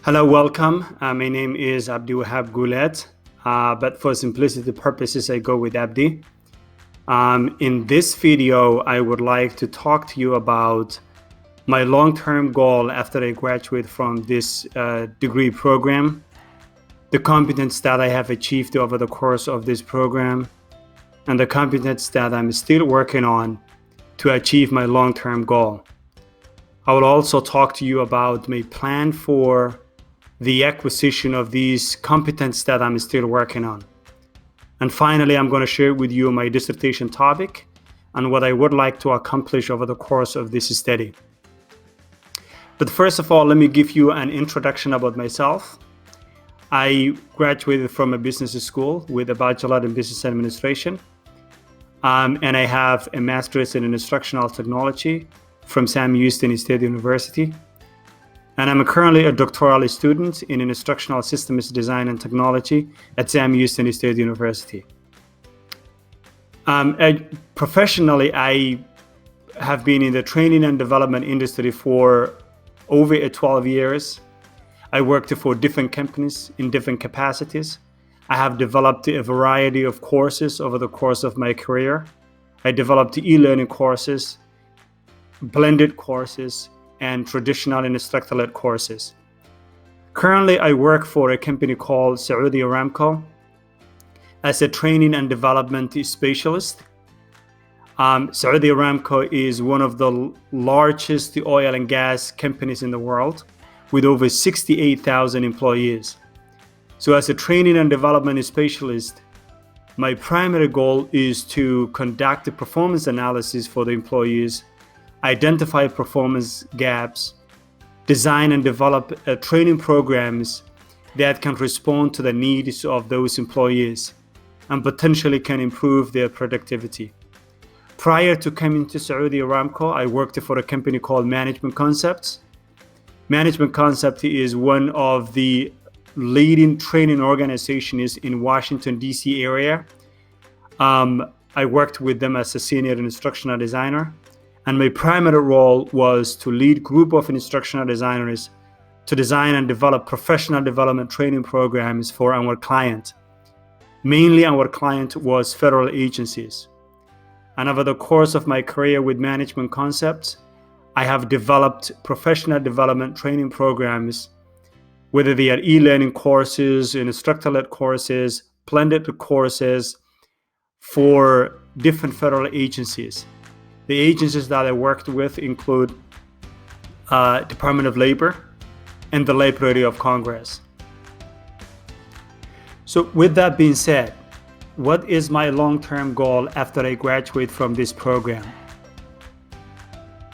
Hello, welcome. My name is Abdi Wahab Goulet, but for simplicity purposes, I go with Abdi. In this video, I would like to talk to you about my long-term goal after I graduate from this degree program, the competence that I have achieved over the course of this program, and the competence that I'm still working on to achieve my long-term goal. I will also talk to you about my plan for the acquisition of these competence that I'm still working on. And finally, I'm going to share with you my dissertation topic and what I would like to accomplish over the course of this study. But first of all, let me give you an introduction about myself. I graduated from a business school with a bachelor in business administration, and I have a master's in instructional technology from Sam Houston State University. And I'm currently a doctoral student in instructional systems design and technology at Sam Houston State University. Professionally, I have been in the training and development industry for over 12 years. I worked for different companies in different capacities. I have developed a variety of courses over the course of my career. I developed e-learning courses, blended courses, and traditional instructor-led courses. Currently, I work for a company called Saudi Aramco as a training and development specialist. Saudi Aramco is one of the largest oil and gas companies in the world with over 68,000 employees. So as a training and development specialist, my primary goal is to conduct a performance analysis for the employees, identify performance gaps, design and develop training programs that can respond to the needs of those employees and potentially can improve their productivity. Prior to coming to Saudi Aramco, I worked for a company called Management Concepts. Management Concept is one of the leading training organizations in Washington, D.C. area. I worked with them as a senior instructional designer. And my primary role was to lead group of instructional designers to design and develop professional development training programs for our client. Mainly our client was federal agencies. And over the course of my career with Management Concepts, I have developed professional development training programs, whether they are e-learning courses, instructor-led courses, blended courses for different federal agencies. The agencies that I worked with include Department of Labor and the Library of Congress. So with that being said, what is my long-term goal after I graduate from this program?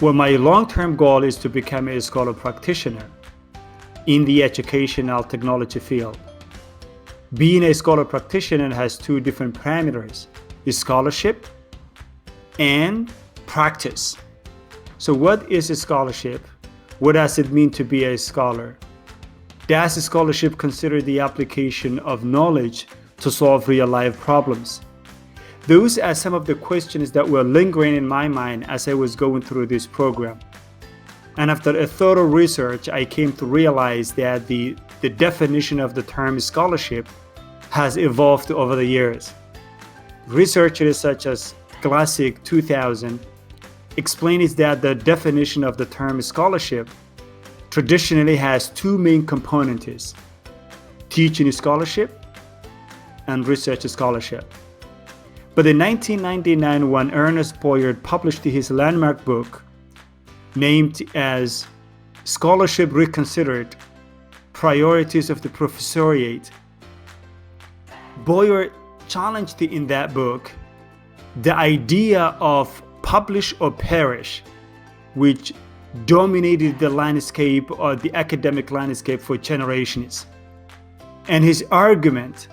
Well, my long-term goal is to become a scholar practitioner in the educational technology field. Being a scholar practitioner has two different parameters: scholarship and practice. So what is a scholarship? What does it mean to be a scholar? Does a scholarship consider the application of knowledge to solve real-life problems? Those are some of the questions that were lingering in my mind as I was going through this program. And after a thorough research, I came to realize that the definition of the term scholarship has evolved over the years. Researchers such as Classic 2000 explains that the definition of the term scholarship traditionally has two main components: teaching scholarship and research scholarship. But in 1999, when Ernest Boyard published his landmark book named as Scholarship Reconsidered: Priorities of the Professoriate, Boyard challenged in that book the idea of publish or perish, which dominated the landscape or the academic landscape for generations. And his argument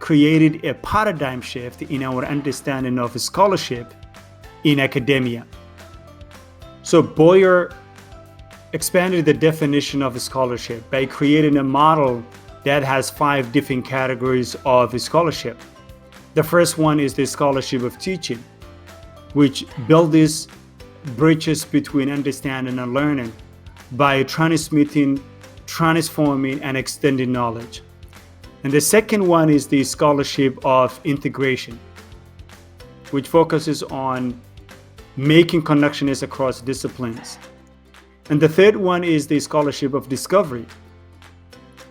created a paradigm shift in our understanding of scholarship in academia. So Boyer expanded the definition of scholarship by creating a model that has 5 different categories of scholarship. The first one is the scholarship of teaching, which builds bridges between understanding and learning by transmitting transforming and extending knowledge. And the second one is the scholarship of integration, which focuses on making connections across disciplines. And the third one is the scholarship of discovery,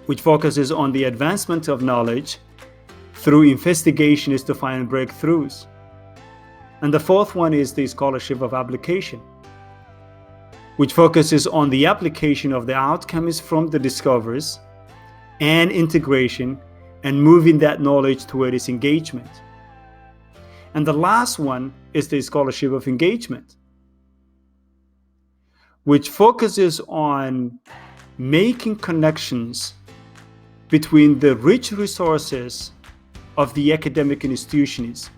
which focuses on the advancement of knowledge through investigations to find breakthroughs. And the fourth one is the scholarship of application, which focuses on the application of the outcomes from the discoveries and integration and moving that knowledge toward its engagement. And the last one is the scholarship of engagement, which focuses on making connections between the rich resources of the academic institutions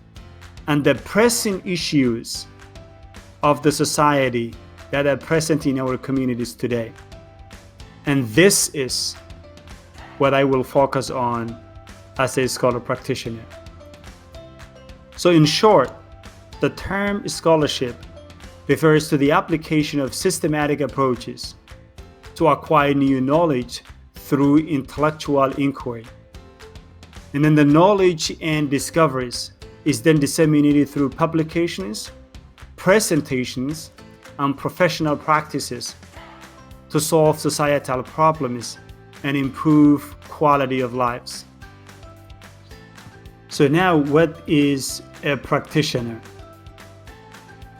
and the pressing issues of the society that are present in our communities today. And this is what I will focus on as a scholar practitioner. So in short, the term scholarship refers to the application of systematic approaches to acquire new knowledge through intellectual inquiry. And then the knowledge and discoveries is then disseminated through publications, presentations, and professional practices to solve societal problems and improve quality of lives. So now, what is a practitioner?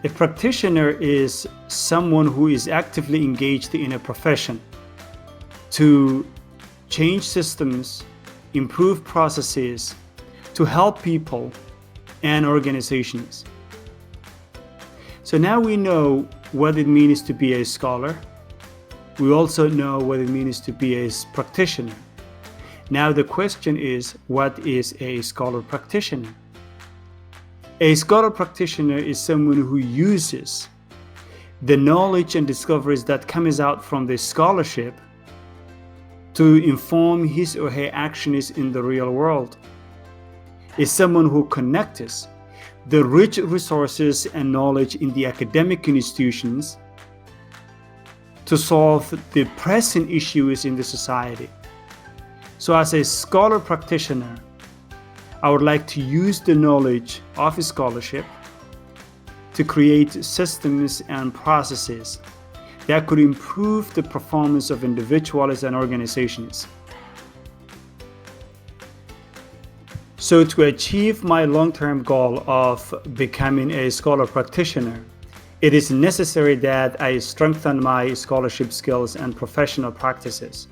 A practitioner is someone who is actively engaged in a profession to change systems, improve processes, to help people and organizations. So now we know what it means to be a scholar. We also know what it means to be a practitioner. Now the question is, what is a scholar practitioner? A scholar practitioner is someone who uses the knowledge and discoveries that comes out from the scholarship to inform his or her actions in the real world. Is someone who connects the rich resources and knowledge in the academic institutions to solve the pressing issues in the society. So as a scholar practitioner, I would like to use the knowledge of scholarship to create systems and processes that could improve the performance of individuals and organizations. So to achieve my long-term goal of becoming a scholar practitioner, it is necessary that I strengthen my scholarship skills and professional practices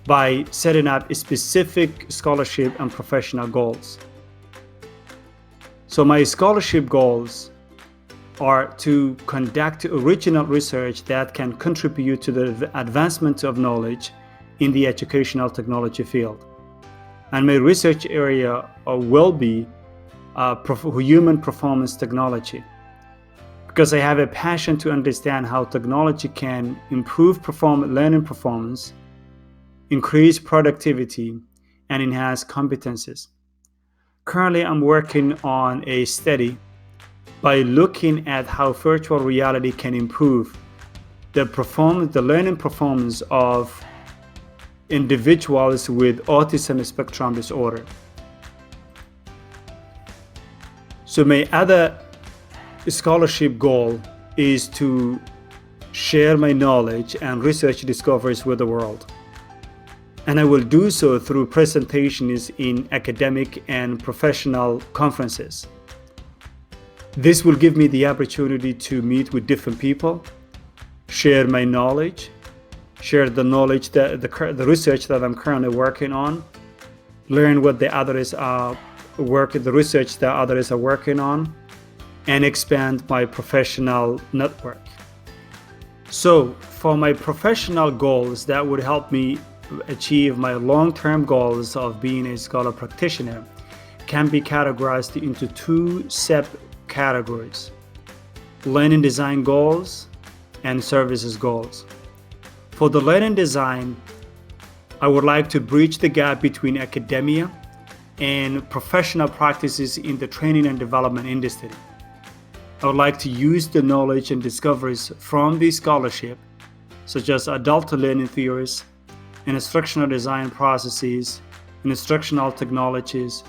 by setting up specific scholarship and professional goals. So my scholarship goals are to conduct original research that can contribute to the advancement of knowledge in the educational technology field. And my research area will be human performance technology, because I have a passion to understand how technology can improve learning performance, increase productivity, and enhance competencies. Currently, I'm working on a study by looking at how virtual reality can improve the learning performance of individuals with autism spectrum disorder. So my other scholarship goal is to share my knowledge and research discoveries with the world. And I will do so through presentations in academic and professional conferences. This will give me the opportunity to meet with different people, share my knowledge, share the knowledge, the research that I'm currently working on, learn what the research that others are working on, and expand my professional network. So for my professional goals that would help me achieve my long-term goals of being a scholar practitioner can be categorized into two subcategories: learning design goals and services goals. For the learning design, I would like to bridge the gap between academia and professional practices in the training and development industry. I would like to use the knowledge and discoveries from the scholarship, such as adult learning theories, instructional design processes, instructional technologies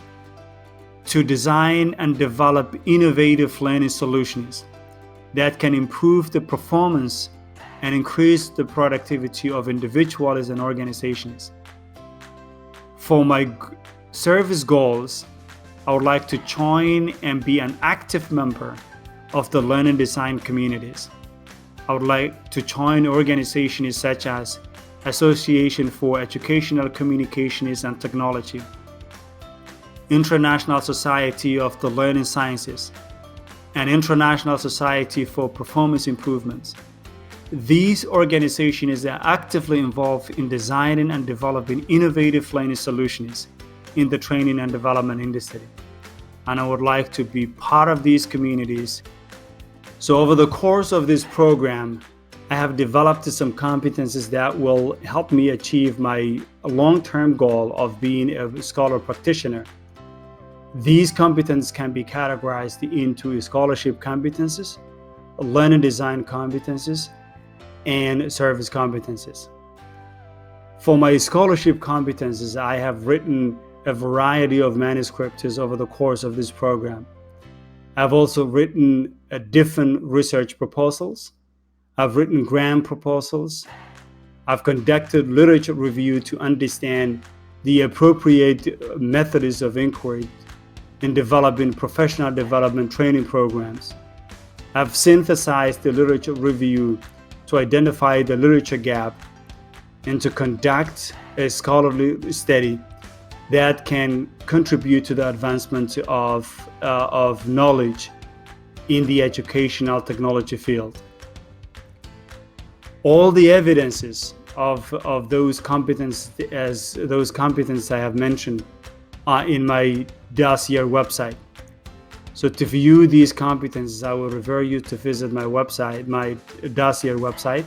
to design and develop innovative learning solutions that can improve the performance and increase the productivity of individuals and organizations. For my service goals, I would like to join and be an active member of the learning design communities. I would like to join organizations such as Association for Educational Communications and Technology, International Society of the Learning Sciences, and International Society for Performance Improvements. These organizations are actively involved in designing and developing innovative learning solutions in the training and development industry. And I would like to be part of these communities. So over the course of this program, I have developed some competencies that will help me achieve my long-term goal of being a scholar practitioner. These competencies can be categorized into scholarship competencies, learning design competencies, and service competencies. For my scholarship competencies, I have written a variety of manuscripts over the course of this program. I've also written different research proposals. I've written grant proposals. I've conducted literature review to understand the appropriate methods of inquiry in developing professional development training programs. I've synthesized the literature review to identify the literature gap and to conduct a scholarly study that can contribute to the advancement of knowledge in the educational technology field. All the evidences of those competencies I have mentioned are in my Dossier website. So to view these competencies, I will refer you to visit my website, my Dossier website,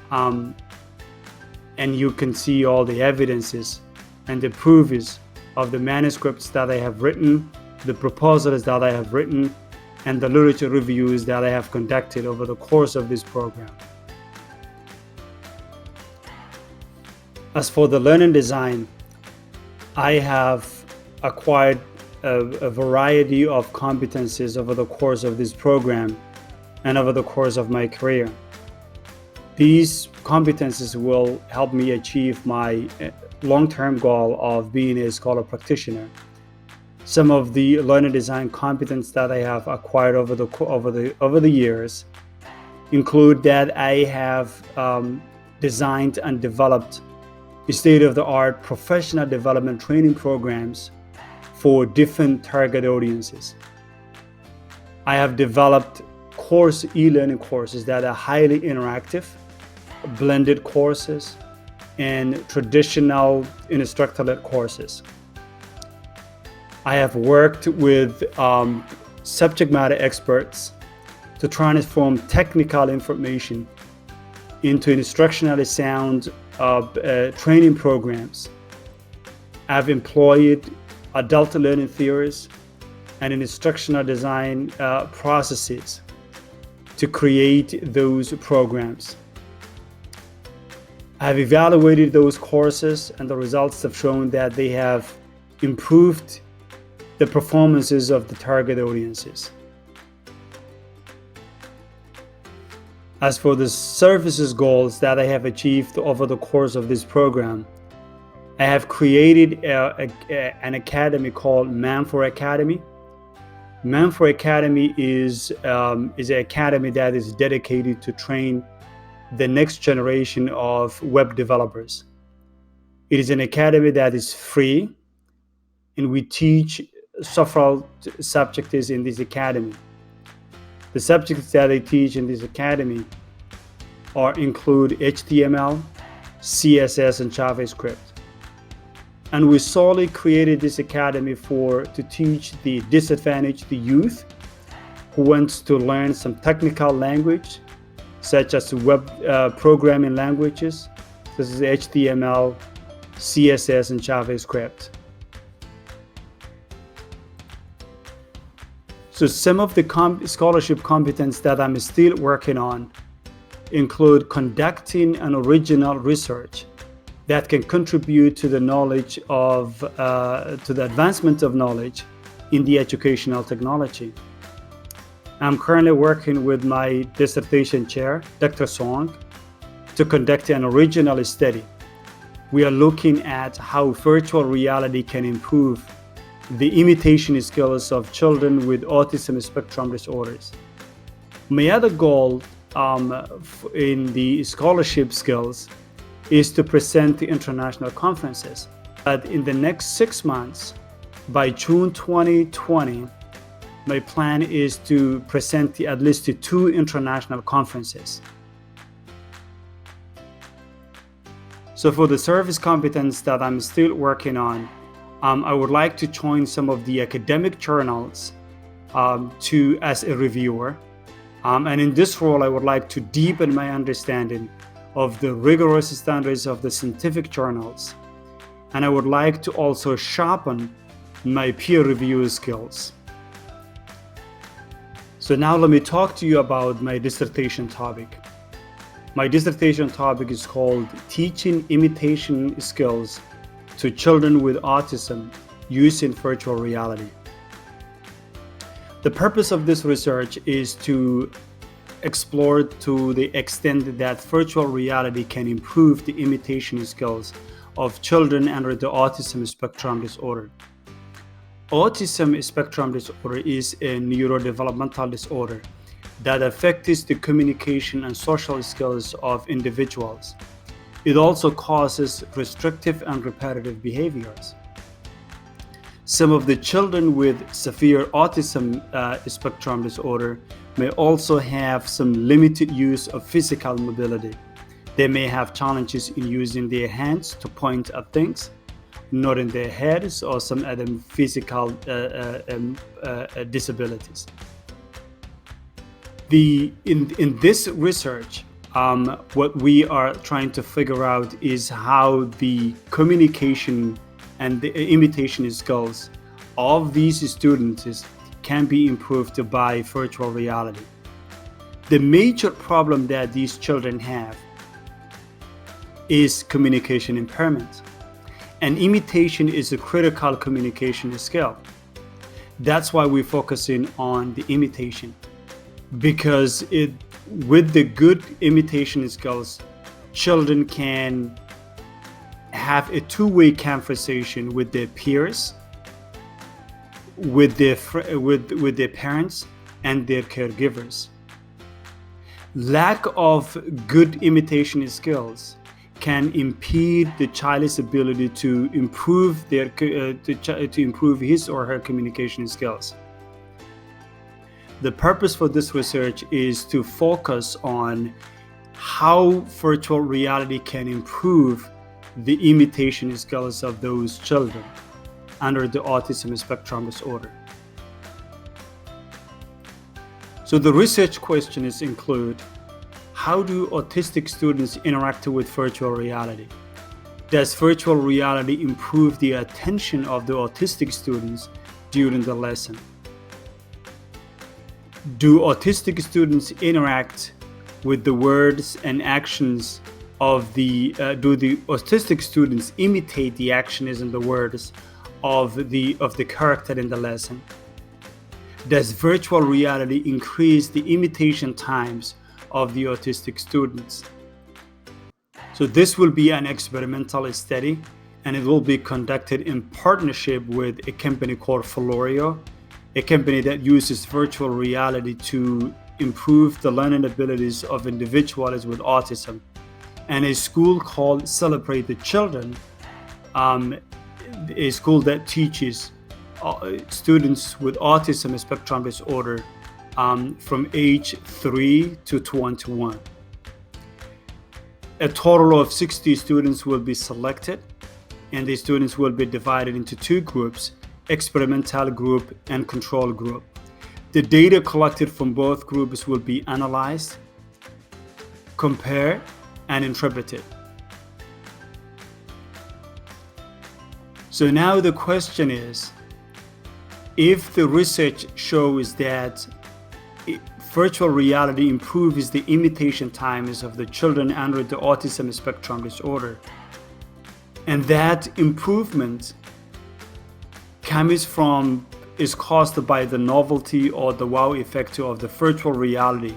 and you can see all the evidences and the proofs of the manuscripts that I have written, the proposals that I have written, and the literature reviews that I have conducted over the course of this program. As for the learning design, I have acquired a variety of competencies over the course of this program and over the course of my career. These competencies will help me achieve my long-term goal of being a scholar practitioner. Some of the learning design competence that I have acquired over the years include that I have designed and developed state-of-the-art professional development training programs for different target audiences. I have developed e-learning courses that are highly interactive, blended courses, and traditional instructor-led courses. I have worked with subject matter experts to transform technical information into instructionally sound training programs. I've employed adult learning theories and instructional design processes to create those programs. I've evaluated those courses, and the results have shown that they have improved the performances of the target audiences. As for the services goals that I have achieved over the course of this program, I have created an academy called Manfor Academy. Manfor Academy is an academy that is dedicated to train the next generation of web developers. It is an academy that is free, and we teach several subjects in this academy. The subjects that I teach in this academy include HTML, CSS, and JavaScript. And we solely created this academy to teach the disadvantaged youth who wants to learn some technical language, such as web programming languages, such as HTML, CSS, and JavaScript. So some of the scholarship competence that I'm still working on include conducting an original research that can contribute to the knowledge of, to the advancement of knowledge in the educational technology. I'm currently working with my dissertation chair, Dr. Song, to conduct an original study. We are looking at how virtual reality can improve the imitation skills of children with autism spectrum disorders. My other goal in the scholarship skills is to present to international conferences. But in the next 6 months, by June 2020, my plan is to present at least 2 international conferences. So for the service competence that I'm still working on, I would like to join some of the academic journals as a reviewer. And in this role, I would like to deepen my understanding of the rigorous standards of the scientific journals. And I would like to also sharpen my peer review skills. So now let me talk to you about my dissertation topic. My dissertation topic is called Teaching Imitation Skills to Children with Autism Using Virtual Reality. The purpose of this research is to explore to the extent that virtual reality can improve the imitation skills of children under the autism spectrum disorder. Autism spectrum disorder is a neurodevelopmental disorder that affects the communication and social skills of individuals. It also causes restrictive and repetitive behaviors. Some of the children with severe autism spectrum disorder may also have some limited use of physical mobility. They may have challenges in using their hands to point at things, nodding their heads, or some other physical disabilities. In this research, what we are trying to figure out is how the communication and the imitation skills of these students can be improved by virtual reality. The major problem that these children have is communication impairment. And imitation is a critical communication skill. That's why we're focusing on the imitation, because with the good imitation skills, children can have a two-way conversation with their peers, with their parents and their caregivers. Lack of good imitation skills can impede the child's ability to improve his or her communication skills. The purpose for this research is to focus on how virtual reality can improve the imitation skills of those children under the autism spectrum disorder. So the research questions include: how do autistic students interact with virtual reality? Does virtual reality improve the attention of the autistic students during the lesson? Do autistic students interact with the words and actions of do the autistic students imitate the actions and the words of the character in the lesson? Does virtual reality increase the imitation times of the autistic students? So this will be an experimental study, and it will be conducted in partnership with a company called Florio, a company that uses virtual reality to improve the learning abilities of individuals with autism, and a school called Celebrate the Children, a school that teaches students with autism spectrum disorder from age 3 to 21. A total of 60 students will be selected, and the students will be divided into 2 groups, experimental group and control group. The data collected from both groups will be analyzed, compared, and interpreted. So now the question is, if the research shows that virtual reality improves the imitation times of the children under the autism spectrum disorder, And that improvement is caused by the novelty or the wow effect of the virtual reality.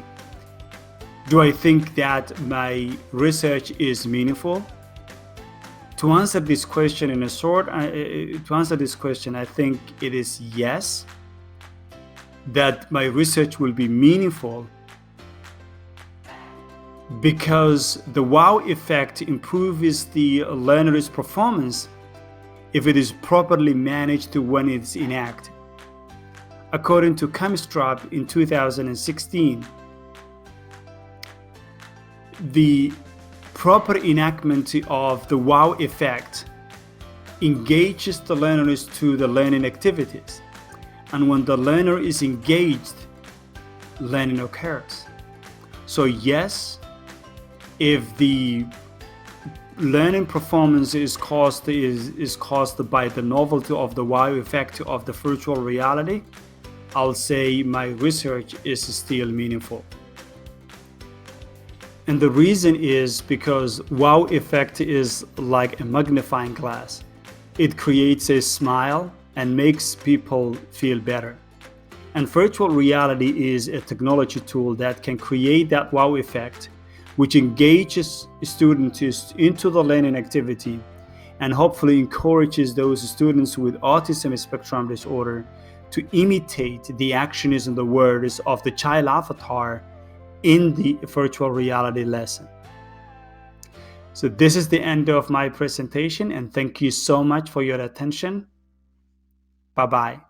Do I think that my research is meaningful? To answer this question I think it is yes, that my research will be meaningful because the wow effect improves the learner's performance if it is properly managed when it's enacted. According to Chemistrop in 2016, the proper enactment of the wow effect engages the learners to the learning activities. And when the learner is engaged, learning occurs. So yes, if the learning performance is caused by the novelty of the wow effect of the virtual reality, I'll say my research is still meaningful. And the reason is because wow effect is like a magnifying glass. It creates a smile and makes people feel better. And virtual reality is a technology tool that can create that wow effect, which engages students into the learning activity and hopefully encourages those students with autism spectrum disorder to imitate the actions and the words of the child avatar in the virtual reality lesson. So this is the end of my presentation, and thank you so much for your attention. Bye-bye.